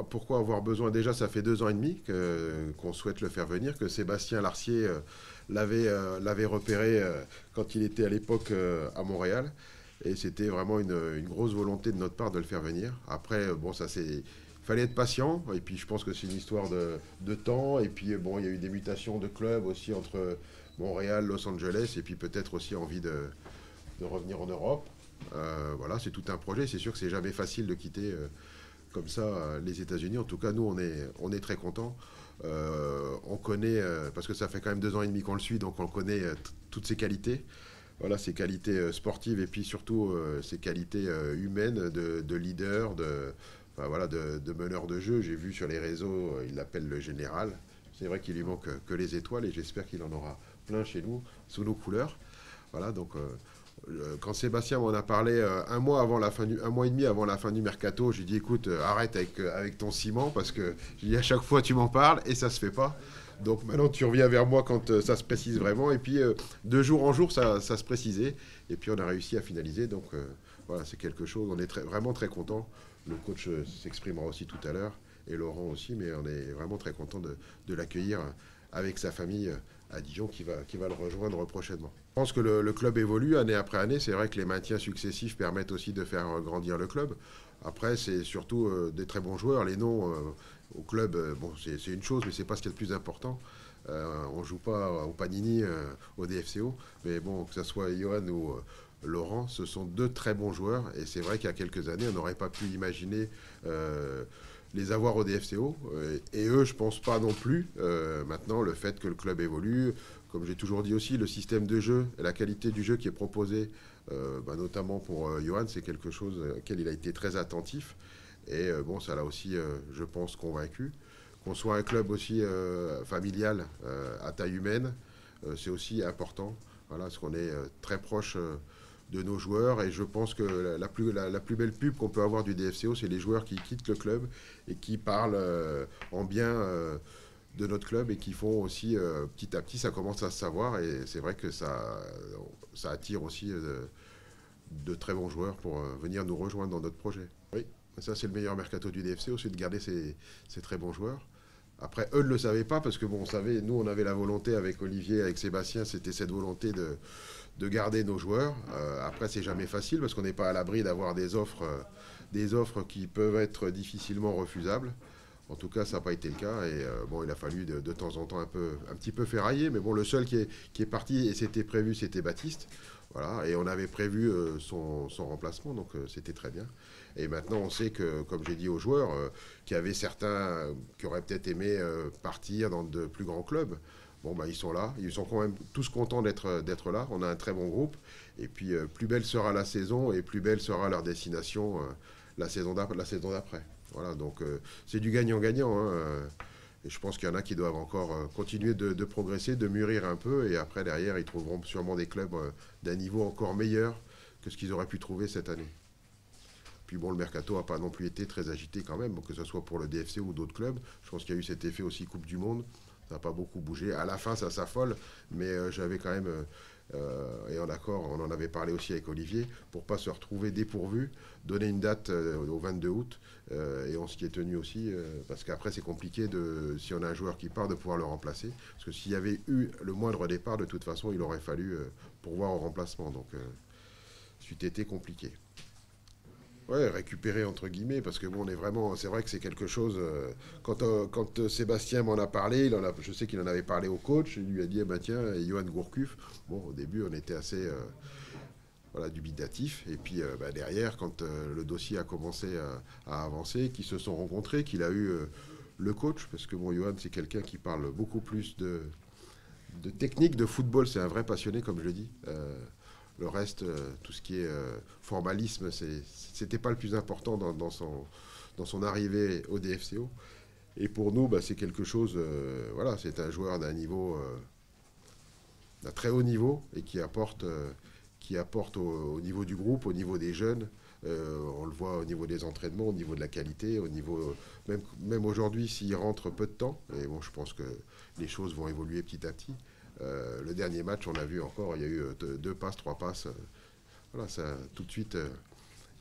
Pourquoi avoir besoin? Déjà, ça fait 2 ans et demi qu'on souhaite le faire venir, que Sébastien Larcier l'avait repéré quand il était à l'époque à Montréal. Et c'était vraiment une grosse volonté de notre part de le faire venir. Après, bon, ça c'est. Il fallait être patient, et puis je pense que c'est une histoire de temps. Et puis, bon, il y a eu des mutations de clubs aussi entre Montréal, Los Angeles, et puis peut-être aussi envie de revenir en Europe. Voilà, c'est tout un projet. C'est sûr que c'est jamais facile de quitter comme ça les États-Unis. En tout cas, nous, on est très contents. On connaît, parce que ça fait quand même 2 ans et demi qu'on le suit, donc on connaît toutes ses qualités. Voilà, ses qualités sportives et puis surtout ses qualités humaines de leader, enfin, voilà, de meneur de jeu. J'ai vu sur les réseaux, il l'appelle le général. C'est vrai qu'il lui manque que les étoiles et j'espère qu'il en aura plein chez nous, sous nos couleurs. Voilà, donc quand Sébastien m'en a parlé un mois et demi avant la fin du mercato, j'ai dit écoute, arrête avec ton ciment parce que j'ai dit à chaque fois tu m'en parles et ça se fait pas. Donc maintenant tu reviens vers moi quand ça se précise vraiment. Et puis de jour en jour ça se précisait. Et puis on a réussi à finaliser. Donc voilà, c'est quelque chose. On est vraiment très content. Le coach s'exprimera aussi tout à l'heure et Laurent aussi, mais on est vraiment très content de l'accueillir avec sa famille à Dijon qui va le rejoindre prochainement. Je pense que le club évolue année après année. C'est vrai que les maintiens successifs permettent aussi de faire grandir le club. Après, c'est surtout des très bons joueurs. Les noms au club, bon, c'est une chose, mais c'est pas ce qui est le plus important. On joue pas au Panini, au DFCO, mais bon, que ce soit Johan ou Laurent, ce sont deux très bons joueurs. Et c'est vrai qu'il y a quelques années, on n'aurait pas pu imaginer les avoir au DFCO. Et eux, je pense pas non plus. Maintenant, le fait que le club évolue, comme j'ai toujours dit aussi, le système de jeu et la qualité du jeu qui est proposé, notamment pour Johan, c'est quelque chose auquel il a été très attentif. Et bon, ça l'a aussi, je pense, convaincu. Qu'on soit un club aussi familial, à taille humaine, c'est aussi important. Voilà, parce qu'on est très proche de nos joueurs. Et je pense que la plus belle pub qu'on peut avoir du DFCO, c'est les joueurs qui quittent le club et qui parlent en bien de notre club et qui font aussi, petit à petit, ça commence à se savoir. Et c'est vrai que ça attire aussi de très bons joueurs pour venir nous rejoindre dans notre projet. Oui, ça c'est le meilleur mercato du DFCO, c'est de garder ces très bons joueurs. Après, eux ne le savaient pas parce que, bon, on savait, nous, on avait la volonté avec Olivier, avec Sébastien, c'était cette volonté de garder nos joueurs. Après, c'est jamais facile parce qu'on n'est pas à l'abri d'avoir des offres qui peuvent être difficilement refusables. En tout cas, ça n'a pas été le cas. Et bon, il a fallu de temps en temps un petit peu ferrailler. Mais bon, le seul qui est parti, et c'était prévu, c'était Baptiste. Voilà, et on avait prévu son remplacement, donc c'était très bien. Et maintenant, on sait que, comme j'ai dit aux joueurs, qu'il y avait certains qui auraient peut-être aimé partir dans de plus grands clubs. Bon, bah, ils sont là. Ils sont quand même tous contents d'être là. On a un très bon groupe. Et puis, plus belle sera la saison et plus belle sera leur destination la saison d'après. Voilà, donc c'est du gagnant-gagnant. Hein. Et je pense qu'il y en a qui doivent encore continuer de progresser, de mûrir un peu. Et après, derrière, ils trouveront sûrement des clubs d'un niveau encore meilleur que ce qu'ils auraient pu trouver cette année. Puis bon, le mercato n'a pas non plus été très agité quand même, que ce soit pour le DFC ou d'autres clubs. Je pense qu'il y a eu cet effet aussi Coupe du Monde. Ça n'a pas beaucoup bougé. À la fin, ça s'affole, mais j'avais quand même, et en accord, on en avait parlé aussi avec Olivier, pour ne pas se retrouver dépourvu, donner une date au 22 août, et on s'y est tenu aussi, parce qu'après c'est compliqué, si on a un joueur qui part, de pouvoir le remplacer. Parce que s'il y avait eu le moindre départ, de toute façon, il aurait fallu pourvoir au remplacement. Donc, c'eût été compliqué. Ouais, récupérer entre guillemets, parce que bon, on est vraiment, c'est vrai que c'est quelque chose. Quand Sébastien m'en a parlé, je sais qu'il en avait parlé au coach, il lui a dit, eh ben, tiens, Johan Gourcuff. Bon, au début, on était assez voilà, dubitatif. Et puis derrière, quand le dossier a commencé à avancer, qu'ils se sont rencontrés, qu'il a eu le coach, parce que bon, Johan, c'est quelqu'un qui parle beaucoup plus de technique, de football, c'est un vrai passionné, comme je le dis. Le reste, tout ce qui est formalisme, c'était pas le plus important dans son arrivée au DFCO. Et pour nous, c'est quelque chose, voilà, c'est un joueur d'un très haut niveau et qui apporte au niveau du groupe, au niveau des jeunes. On le voit au niveau des entraînements, au niveau de la qualité, au niveau même aujourd'hui, s'il rentre peu de temps, et bon, je pense que les choses vont évoluer petit à petit. Le dernier match, on a vu encore, il y a eu 2 passes, 3 passes. Voilà, ça, tout de suite,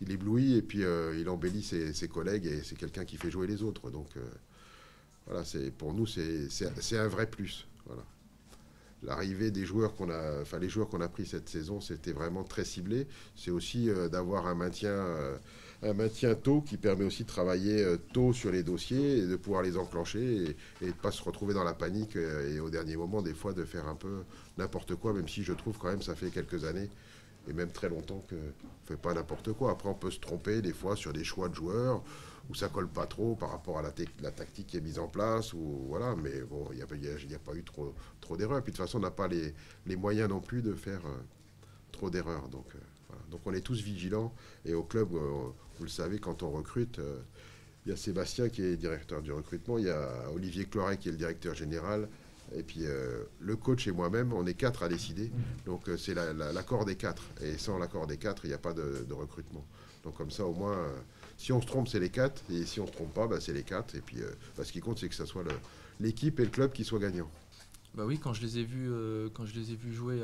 il éblouit et puis il embellit ses collègues et c'est quelqu'un qui fait jouer les autres. Donc voilà, pour nous, c'est un vrai plus. Voilà. L'arrivée des joueurs les joueurs qu'on a pris cette saison, c'était vraiment très ciblé. C'est aussi d'avoir un maintien tôt qui permet aussi de travailler tôt sur les dossiers et de pouvoir les enclencher et de ne pas se retrouver dans la panique et au dernier moment, des fois, de faire un peu n'importe quoi, même si je trouve quand même ça fait quelques années et même très longtemps qu'on ne fait pas n'importe quoi. Après, on peut se tromper des fois sur des choix de joueurs où ça colle pas trop par rapport à la tactique qui est mise en place. Voilà, mais bon, il n'y a pas eu trop d'erreurs. Puis de toute façon, on n'a pas les moyens non plus de faire trop d'erreurs. Donc, voilà. Donc on est tous vigilants. Et au club, vous le savez, quand on recrute, il y a Sébastien qui est directeur du recrutement, il y a Olivier Cloiret qui est le directeur général, et puis le coach et moi-même, on est 4 à décider. Donc c'est l'accord des 4. Et sans l'accord des 4, il n'y a pas de recrutement. Donc comme ça, au moins, si on se trompe, c'est les 4. Et si on ne se trompe pas, bah, c'est les 4. Et puis ce qui compte, c'est que ce soit l'équipe et le club qui soient gagnants. Bah oui, quand je les ai vus jouer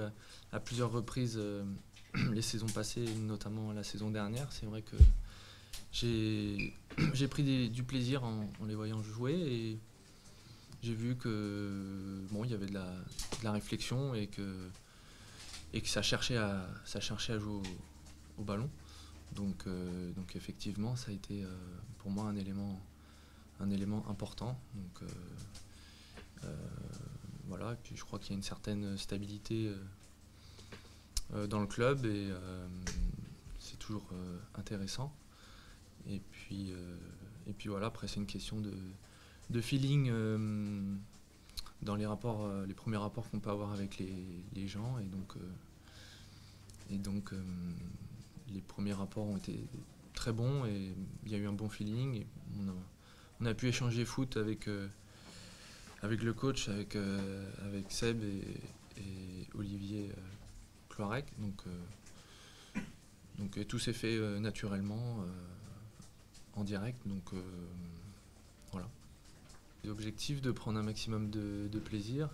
à plusieurs reprises les saisons passées, notamment la saison dernière, c'est vrai que j'ai pris du plaisir en les voyant jouer et j'ai vu que bon, il y avait de la réflexion et que ça cherchait à jouer au ballon. Donc effectivement, ça a été pour moi un élément important. Donc voilà, et puis je crois qu'il y a une certaine stabilité dans le club et c'est toujours intéressant. Et puis voilà, après c'est une question de feeling dans les premiers rapports qu'on peut avoir avec les gens et donc les premiers rapports ont été très bons et il y a eu un bon feeling et on a pu échanger foot avec le coach, avec Seb et Olivier Cloirec. Donc tout s'est fait naturellement en direct. Donc voilà. L'objectif de prendre un maximum de plaisir,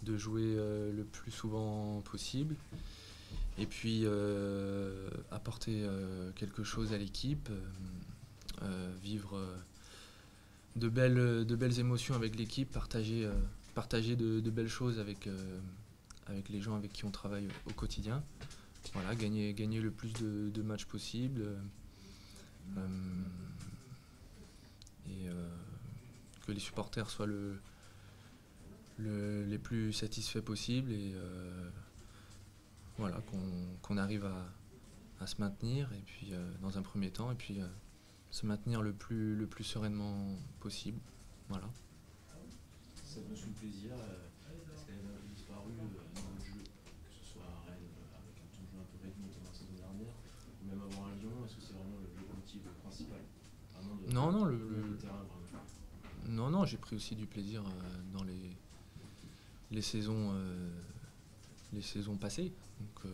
de jouer le plus souvent possible et puis apporter quelque chose à l'équipe, vivre de belles émotions avec l'équipe, partager de belles choses avec les gens avec qui on travaille au quotidien. Voilà, gagner le plus de matchs possible et que les supporters soient les plus satisfaits possibles et voilà, qu'on arrive à se maintenir et puis dans un premier temps et puis se maintenir le plus sereinement possible. Voilà. Cette notion de plaisir, est-ce qu'elle a un peu disparu dans le jeu, que ce soit à Rennes avec un temps de jeu un peu réduit dans la saison dernière, ou même avant à Lyon, est-ce que c'est vraiment le motif principal Non, non, le terrain vraiment. Non, j'ai pris aussi du plaisir dans les saisons passées. Donc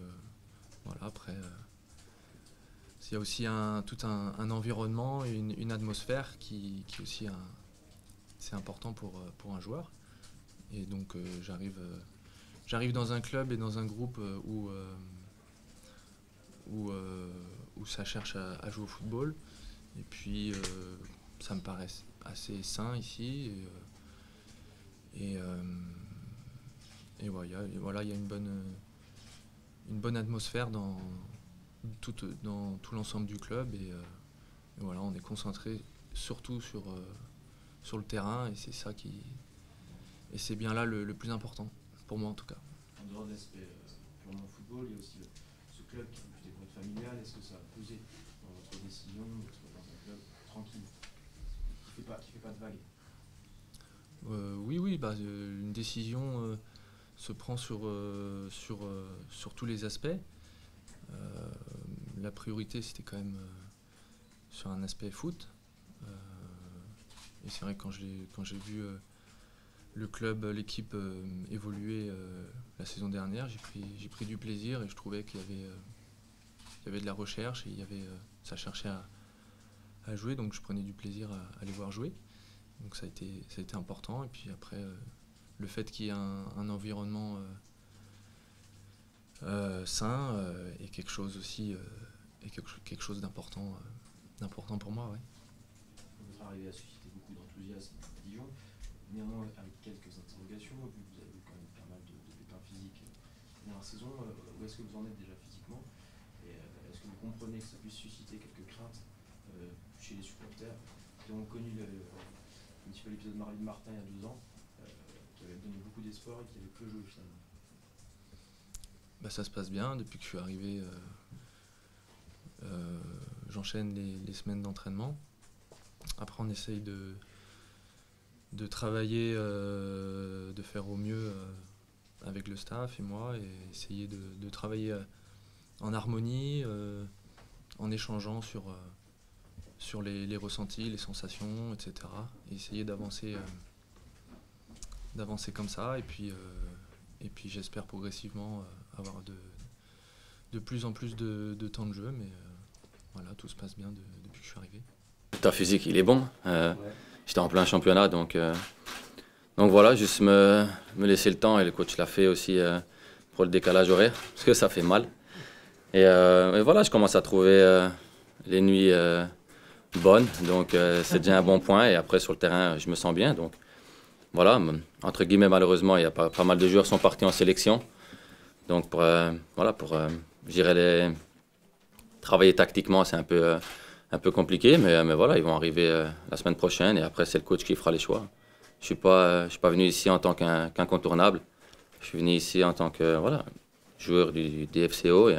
voilà, après il y a aussi tout un environnement, une atmosphère qui aussi c'est important pour un joueur. Et donc j'arrive dans un club et dans un groupe où ça cherche à jouer au football. Et puis ça me paraît assez sain ici. Et voilà, il y a une bonne atmosphère dans tout l'ensemble du club. Et voilà, on est concentré surtout sur le terrain et c'est ça et c'est bien là le plus important, pour moi en tout cas. En dehors de l'aspect purement football, il y a aussi ce club qui est réputé pour être familial. Est-ce que ça a pesé dans votre décision d'être dans un club tranquille, qui fait pas de vagues? Oui, une décision se prend sur tous les aspects. La priorité c'était quand même sur un aspect foot. Et c'est vrai que quand j'ai vu le club, l'équipe évoluer la saison dernière, j'ai pris du plaisir et je trouvais qu'il y avait de la recherche et ça cherchait à jouer, donc je prenais du plaisir à les voir jouer. Donc ça a été important. Et puis après, le fait qu'il y ait un environnement sain est quelque chose aussi, quelque chose d'important pour moi. Ouais. Votre arrivée a suscité beaucoup d'enthousiasme à Dijon, néanmoins avec quelques interrogations, vu que vous avez eu quand même pas mal de pépins physiques dans la saison. Où est-ce que vous en êtes déjà physiquement? Et est-ce que vous comprenez que ça puisse susciter quelques craintes chez les supporters qui ont connu un petit peu l'épisode de Martin il y a 2 ans, qui avait donné beaucoup d'espoir et qui avait peu joué finalement? Bah, ça se passe bien depuis que je suis arrivé. J'enchaîne les semaines d'entraînement. Après, on essaye de travailler, de faire au mieux avec le staff et moi, et essayer de travailler en harmonie, en échangeant sur les ressentis, les sensations, etc. Et essayer d'avancer comme ça, et puis j'espère progressivement avoir de plus en plus de temps de jeu, mais voilà, tout se passe bien depuis que je suis arrivé. L'état physique, il est bon. J'étais en plein championnat, donc voilà, juste me laisser le temps, et le coach l'a fait aussi pour le décalage horaire, parce que ça fait mal. Et voilà, je commence à trouver les nuits bonnes, donc c'est déjà un bon point. Et après, sur le terrain, je me sens bien. Donc voilà, entre guillemets, malheureusement, il y a pas mal de joueurs qui sont partis en sélection. Donc je dirais, travailler tactiquement, c'est un peu compliqué, mais voilà, ils vont arriver la semaine prochaine, et après, c'est le coach qui fera les choix. Je suis pas venu ici en tant qu'incontournable. Je suis venu ici en tant que joueur du DFCO, et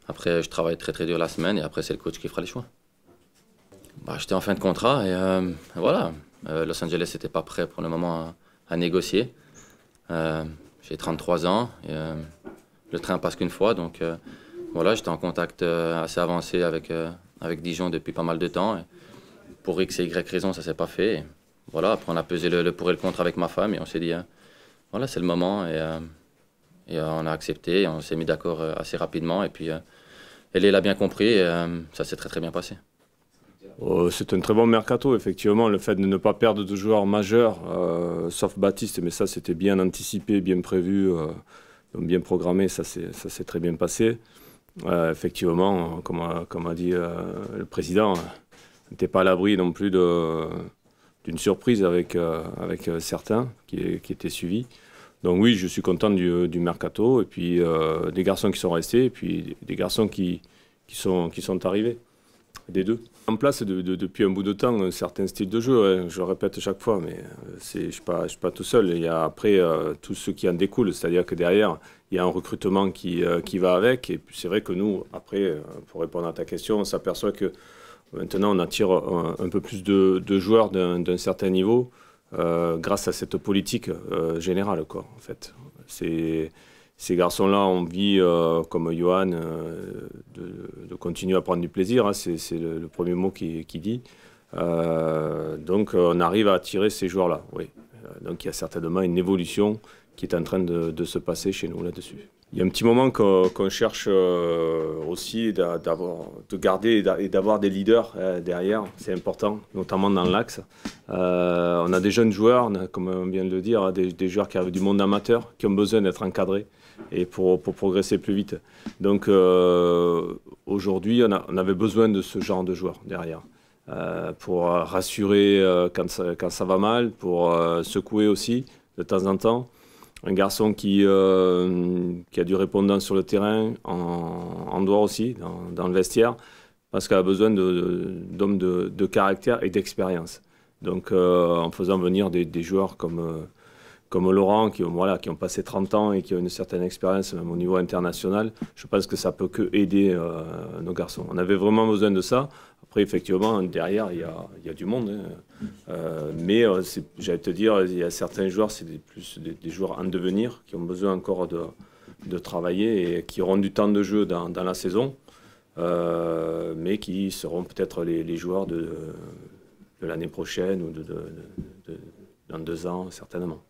après, je travaille très très dur la semaine, et après, c'est le coach qui fera les choix. Bah, j'étais en fin de contrat, et voilà, Los Angeles n'était pas prêt pour le moment à négocier. J'ai 33 ans, et le train passe qu'une fois, donc voilà, j'étais en contact assez avancé avec Dijon depuis pas mal de temps. Et pour X et Y raison, ça ne s'est pas fait. Et voilà, après on a pesé le pour et le contre avec ma femme, et on s'est dit, voilà, c'est le moment, et on a accepté, et on s'est mis d'accord assez rapidement, et puis elle l'a bien compris, et ça s'est très très bien passé. C'est un très bon mercato, effectivement, le fait de ne pas perdre de joueurs majeurs, sauf Baptiste, mais ça c'était bien anticipé, bien prévu, bien programmé, ça s'est très bien passé. Effectivement, comme a dit le président, on n'était pas à l'abri non plus d'une surprise avec certains qui étaient suivis. Donc oui, je suis content du mercato, et puis des garçons qui sont restés, et puis des garçons qui sont arrivés. Des deux. En place depuis un bout de temps certains styles de jeu, hein, je le répète chaque fois, mais je ne suis pas tout seul. Il y a après tout ce qui en découle, c'est-à-dire que derrière, il y a un recrutement qui va avec. Et c'est vrai que nous, après, pour répondre à ta question, on s'aperçoit que maintenant on attire un peu plus de joueurs d'un certain niveau grâce à cette politique générale, quoi, en fait. Ces garçons-là ont envie, comme Johan, de continuer à prendre du plaisir, hein, c'est le premier mot qu'il dit. Donc on arrive à attirer ces joueurs-là, oui. Donc il y a certainement une évolution qui est en train de se passer chez nous là-dessus. Il y a un petit moment qu'on cherche aussi de garder et d'avoir des leaders derrière, c'est important, notamment dans l'axe. On a des jeunes joueurs, comme on vient de le dire, des joueurs qui arrivent du monde amateur, qui ont besoin d'être encadrés et pour progresser plus vite. Donc aujourd'hui, on avait besoin de ce genre de joueurs derrière, pour rassurer quand ça va mal, pour secouer aussi de temps en temps. Un garçon qui a du répondant sur le terrain, en dehors aussi, dans le vestiaire, parce qu'elle a besoin d'hommes de caractère et d'expérience. Donc en faisant venir des joueurs comme Laurent, qui ont passé 30 ans et qui ont une certaine expérience même au niveau international, je pense que ça peut que aider nos garçons. On avait vraiment besoin de ça. Après, effectivement, derrière, il y a du monde. Hein. Mais j'allais te dire, il y a certains joueurs, c'est plus des joueurs en devenir, qui ont besoin encore de travailler et qui auront du temps de jeu dans la saison, mais qui seront peut-être les joueurs de l'année prochaine ou dans 2 ans, certainement.